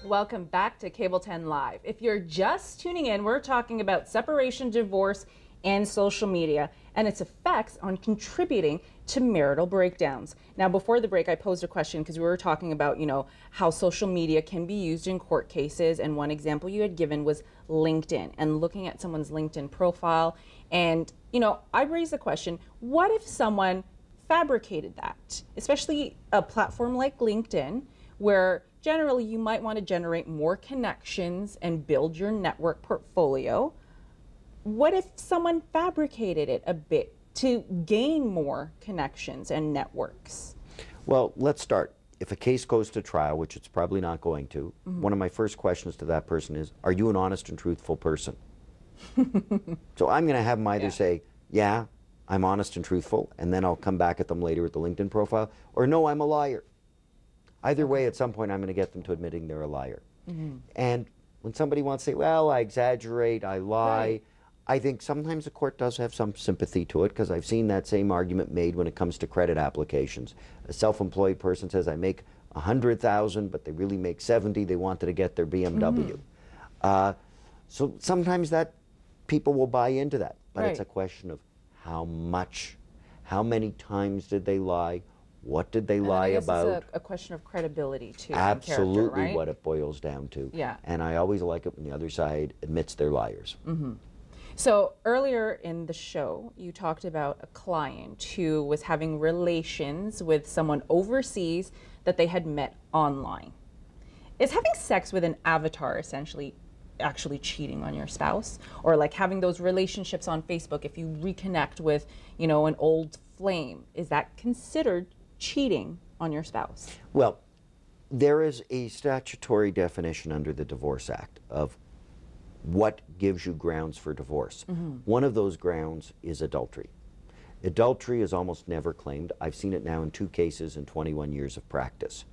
Welcome back to Cable 10 Live. If you're just tuning in, we're talking about separation, divorce, and social media and its effects on contributing to marital breakdowns. Now, before the break, I posed a question because we were talking about, how social media can be used in court cases. And one example you had given was LinkedIn and looking at someone's LinkedIn profile. And, I raised the question, what if someone fabricated that, especially a platform like LinkedIn, where generally you might want to generate more connections and build your network portfolio. What if someone fabricated it a bit to gain more connections and networks? Well, let's start. If a case goes to trial, which it's probably not going to, one of my first questions to that person is, are you an honest and truthful person? So I'm going to have them either say, yeah, I'm honest and truthful, and then I'll come back at them later with the LinkedIn profile, or no, I'm a liar. Either way, at some point, I'm going to get them to admitting they're a liar. And when somebody wants to say, well, I exaggerate, I lie, I think sometimes the court does have some sympathy to it, because I've seen that same argument made when it comes to credit applications. A self-employed person says, I make $100,000, but they really make 70. They wanted to get their BMW. So sometimes that people will buy into that, but it's a question of how much, how many times did they lie, what did they lie about? It's a question of credibility too. Absolutely, character, right? what it boils down to. Yeah. And I always like it when the other side admits they're liars. So earlier in the show, you talked about a client who was having relations with someone overseas that they had met online. Is having sex with an avatar essentially actually cheating on your spouse? Or like having those relationships on Facebook, if you reconnect with, an old flame, is that considered cheating on your spouse? Well, there is a statutory definition under the Divorce Act of what gives you grounds for divorce. One of those grounds is adultery. Adultery is almost never claimed. I've seen it now in 2 cases in 21 years of practice.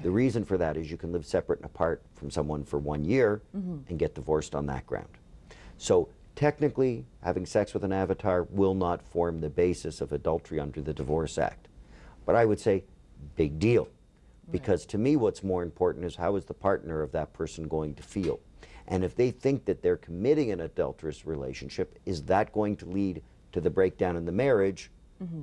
The reason for that is you can live separate and apart from someone for 1 year and get divorced on that ground. So technically, having sex with an avatar will not form the basis of adultery under the Divorce Act. But I would say, big deal. Because to me, what's more important is how is the partner of that person going to feel? And if they think that they're committing an adulterous relationship, is that going to lead to the breakdown in the marriage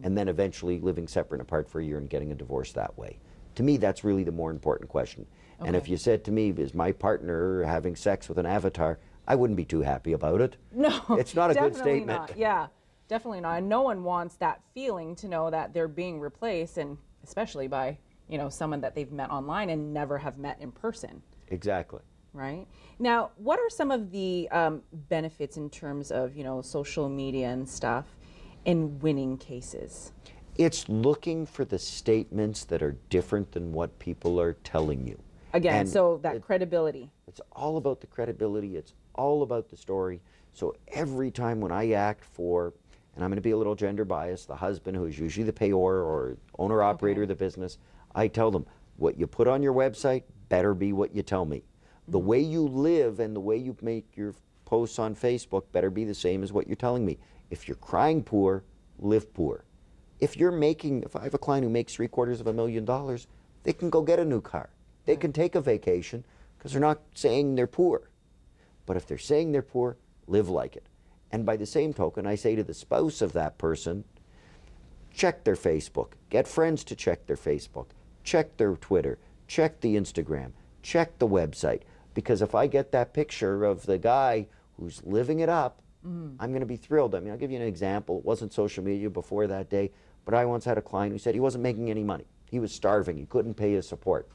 and then eventually living separate and apart for a year and getting a divorce that way? To me, that's really the more important question. And if you said to me, is my partner having sex with an avatar, I wouldn't be too happy about it. No, it's not a good statement. Not. Yeah, definitely not. And no one wants that feeling to know that they're being replaced, and especially by, someone that they've met online and never have met in person. Exactly. Right. Now, what are some of the benefits in terms of, social media and stuff in winning cases? It's looking for the statements that are different than what people are telling you. Again, so that credibility. It's all about the credibility. It's all about the story. So every time when I act for, and I'm going to be a little gender biased, the husband who is usually the payor or owner-operator of the business, I tell them, what you put on your website better be what you tell me. The way you live and the way you make your posts on Facebook better be the same as what you're telling me. If you're crying poor, live poor. If I have a client who makes $750,000, they can go get a new car. They can take a vacation because they're not saying they're poor. But if they're saying they're poor, live like it. And by the same token, I say to the spouse of that person, check their Facebook. Get friends to check their Facebook. Check their Twitter. Check the Instagram. Check the website. Because if I get that picture of the guy who's living it up, I'm going to be thrilled. I mean, I'll give you an example. It wasn't social media before that day, but I once had a client who said he wasn't making any money. He was starving. He couldn't pay his support.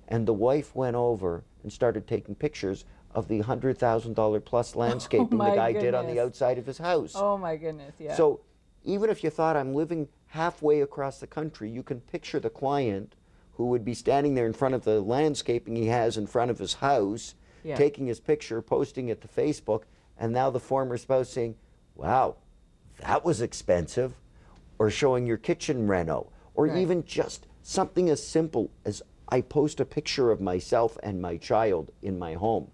And the wife went over and started taking pictures of the $100,000 plus landscaping the guy did on the outside of his house. Oh my goodness, yeah. So even if you thought I'm living halfway across the country, you can picture the client who would be standing there in front of the landscaping he has in front of his house, taking his picture, posting it to Facebook, and now the former spouse saying, wow, that was expensive, or showing your kitchen reno, or even just something as simple as I post a picture of myself and my child in my home.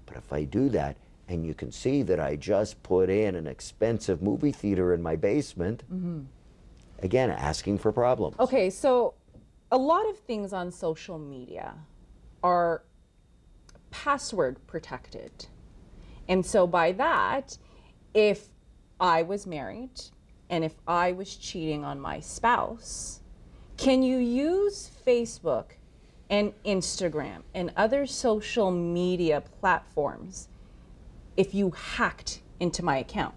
But if I do that, and you can see that I just put in an expensive movie theater in my basement, again, asking for problems. Okay, so a lot of things on social media are password protected. And so by that, if I was married and if I was cheating on my spouse, can you use Facebook and Instagram and other social media platforms if you hacked into my account?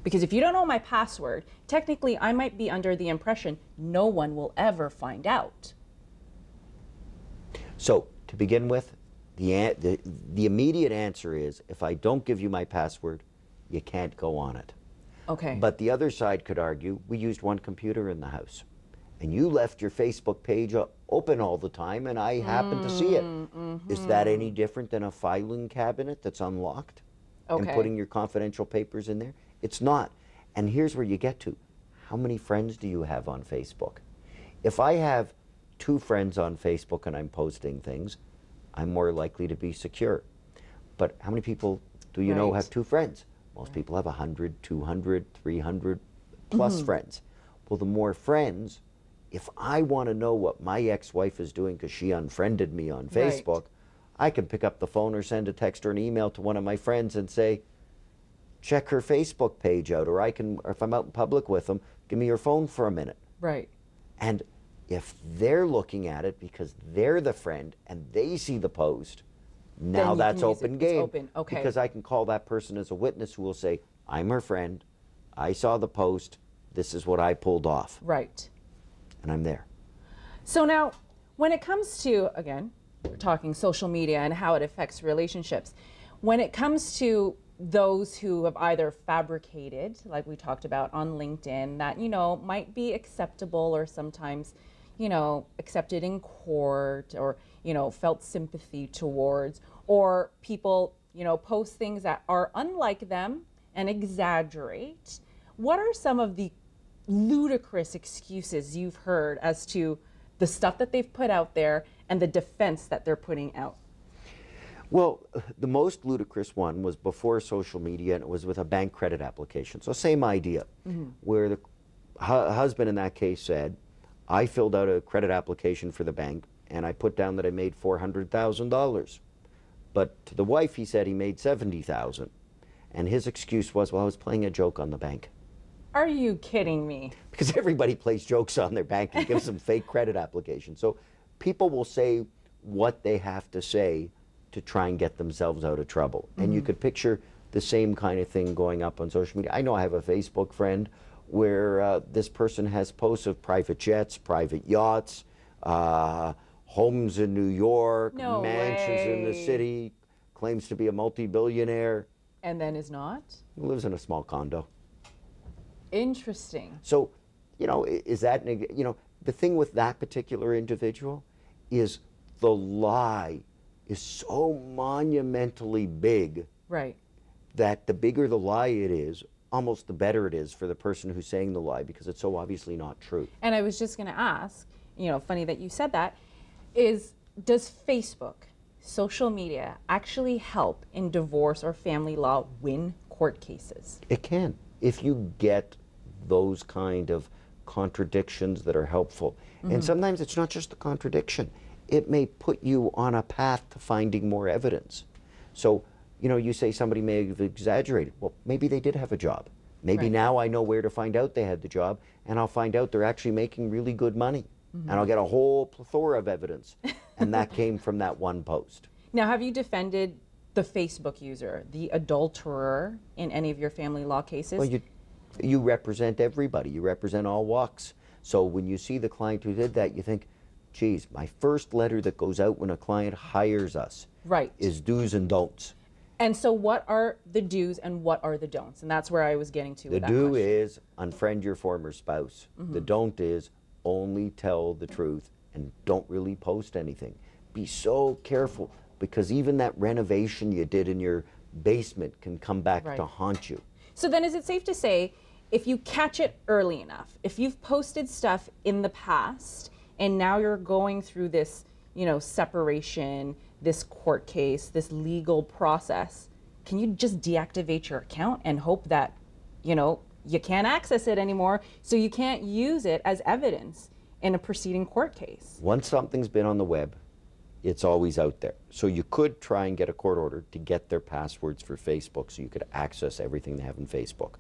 Because if you don't know my password, technically I might be under the impression no one will ever find out. So to begin with, the immediate answer is, if I don't give you my password, you can't go on it. Okay. But the other side could argue, we used one computer in the house, and you left your Facebook page open all the time, and I happened to see it. Is that any different than a filing cabinet that's unlocked and putting your confidential papers in there? It's not. And here's where you get to. How many friends do you have on Facebook? If I have 2 friends on Facebook and I'm posting things, I'm more likely to be secure. But how many people do you know have 2 friends? Most people have 100, 200, 300 plus friends. Well, the more friends, if I want to know what my ex-wife is doing because she unfriended me on Facebook, I can pick up the phone or send a text or an email to one of my friends and say, check her Facebook page out, or if I'm out in public with them, give me your phone for a minute. Right. And if they're looking at it because they're the friend and they see the post, now that's open game. Open. Okay. Because I can call that person as a witness who will say, I'm her friend, I saw the post, this is what I pulled off. Right. And I'm there. So now, when it comes to, again, we're talking social media and how it affects relationships, when it comes to those who have either fabricated, like we talked about on LinkedIn, that, you know, might be acceptable or sometimes, you know, accepted in court, or, you know, felt sympathy towards, or people, you know, post things that are unlike them and exaggerate. What are some of the ludicrous excuses you've heard as to the stuff that they've put out there and the defense that they're putting out? Well, the most ludicrous one was before social media, and it was with a bank credit application. So same idea, where the husband in that case said, I filled out a credit application for the bank and I put down that I made $400,000. But to the wife, he said he made $70,000. And his excuse was, well, I was playing a joke on the bank. Are you kidding me? Because everybody plays jokes on their bank and gives them fake credit applications. So people will say what they have to say to try and get themselves out of trouble. And you could picture the same kind of thing going up on social media. I know I have a Facebook friend where this person has posts of private jets, private yachts, homes in New York, mansions in the city, claims to be a multi-billionaire. And then is not? He lives in a small condo. Interesting. So, you know, is that, you know, the thing with that particular individual is the lie is so monumentally big, right, that the bigger the lie it is, almost the better it is for the person who's saying the lie, because it's so obviously not true. And I was just going to ask, you know, funny that you said that, is does Facebook, social media, actually help in divorce or family law win court cases? It can, if you get those kind of contradictions that are helpful. And sometimes it's not just the contradiction. It may put you on a path to finding more evidence. So, you know, you say somebody may have exaggerated. Well, maybe they did have a job. Maybe now I know where to find out they had the job, and I'll find out they're actually making really good money. And I'll get a whole plethora of evidence. And that came from that one post. Now, have you defended the Facebook user, the adulterer, in any of your family law cases? Well, you represent everybody. You represent all walks. So when you see the client who did that, you think, geez, my first letter that goes out when a client hires us is do's and don'ts. And so what are the do's and what are the don'ts? And that's where I was getting to with that question. The do is unfriend your former spouse. The don't is only tell the truth and don't really post anything. Be so careful, because even that renovation you did in your basement can come back to haunt you. So then is it safe to say, if you catch it early enough, if you've posted stuff in the past and now you're going through this, you know, separation, this court case, this legal process, can you just deactivate your account and hope that, you know, you can't access it anymore, so you can't use it as evidence in a preceding court case? Once something's been on the web, it's always out there. So you could try and get a court order to get their passwords for Facebook so you could access everything they have in Facebook.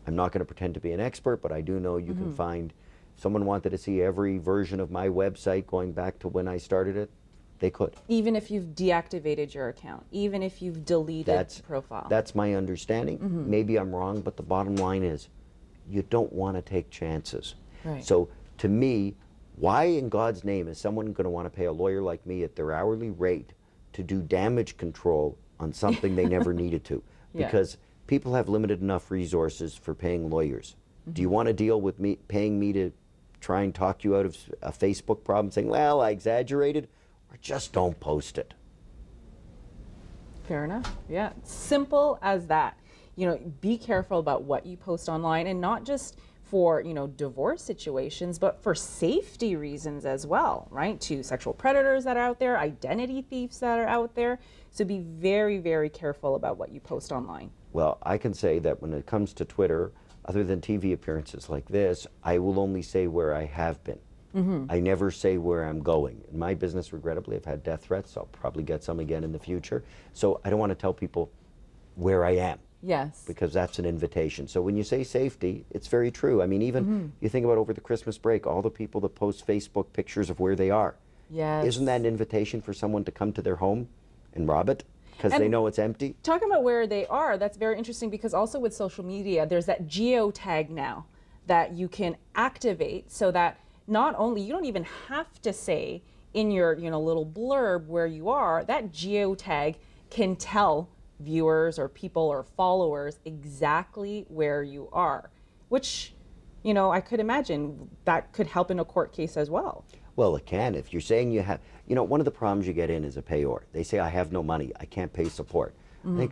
I'm not going to pretend to be an expert, but I do know you can find, someone wanted to see every version of my website going back to when I started it, they could. Even if you've deactivated your account, even if you've deleted the profile. That's my understanding. Maybe I'm wrong, but the bottom line is you don't want to take chances. Right. So to me, why in God's name is someone going to want to pay a lawyer like me at their hourly rate to do damage control on something they never needed to? Because people have limited enough resources for paying lawyers. Do you want to deal with me paying me to try and talk you out of a Facebook problem, saying, well, I exaggerated, or just don't post it? Fair enough. Yeah, simple as that. You know, be careful about what you post online, and not just for, you know, divorce situations, but for safety reasons as well, right? To sexual predators that are out there, identity thieves that are out there. So be very, very careful about what you post online. Well, I can say that when it comes to Twitter, other than TV appearances like this, I will only say where I have been. I never say where I'm going. In my business, regrettably, I've had death threats. I'll probably get some again in the future. So I don't want to tell people where I am. Yes. Because that's an invitation. So when you say safety, it's very true. I mean, even you think about over the Christmas break, all the people that post Facebook pictures of where they are. Yes. Isn't that an invitation for someone to come to their home and rob it because they know it's empty? Talking about where they are, that's very interesting, because also with social media, there's that geotag now that you can activate, so that not only, you don't even have to say in your, you know, little blurb where you are, that geotag can tell viewers or people or followers exactly where you are, which, you know, I could imagine that could help in a court case as well. Well, it can. If you're saying you have, you know, one of the problems you get in is a payor. They say, I have no money, I can't pay support. And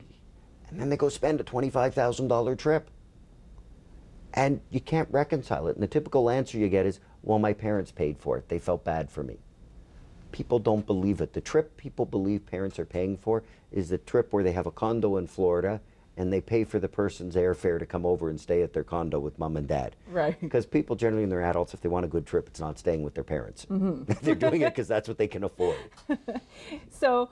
then they go spend a $25,000 trip. And you can't reconcile it. And the typical answer you get is, well, my parents paid for it, they felt bad for me. People don't believe it. The trip people believe parents are paying for is the trip where they have a condo in Florida and they pay for the person's airfare to come over and stay at their condo with mom and dad. Right. Because people generally, when they're adults, if they want a good trip, it's not staying with their parents. They're doing it because that's what they can afford. So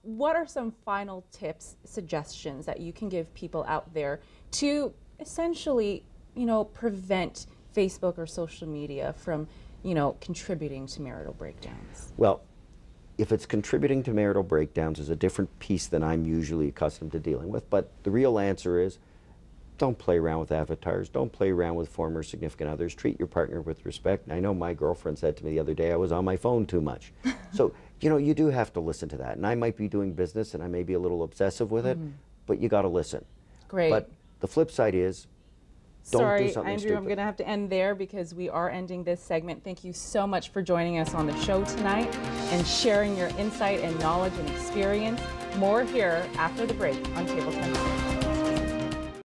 what are some final tips, suggestions that you can give people out there to essentially, you know, prevent Facebook or social media from, you know, contributing to marital breakdowns? Well, if it's contributing to marital breakdowns is a different piece than I'm usually accustomed to dealing with, but the real answer is don't play around with avatars, don't play around with former significant others, treat your partner with respect. And I know my girlfriend said to me the other day I was on my phone too much. So, you know, you do have to listen to that. And I might be doing business and I may be a little obsessive with it, but you got to listen. Great. But the flip side is, don't do Sorry, something Andrew, stupid. I'm going to have to end there because we are ending this segment. Thank you so much for joining us on the show tonight and sharing your insight and knowledge and experience. More here after the break on Table 10.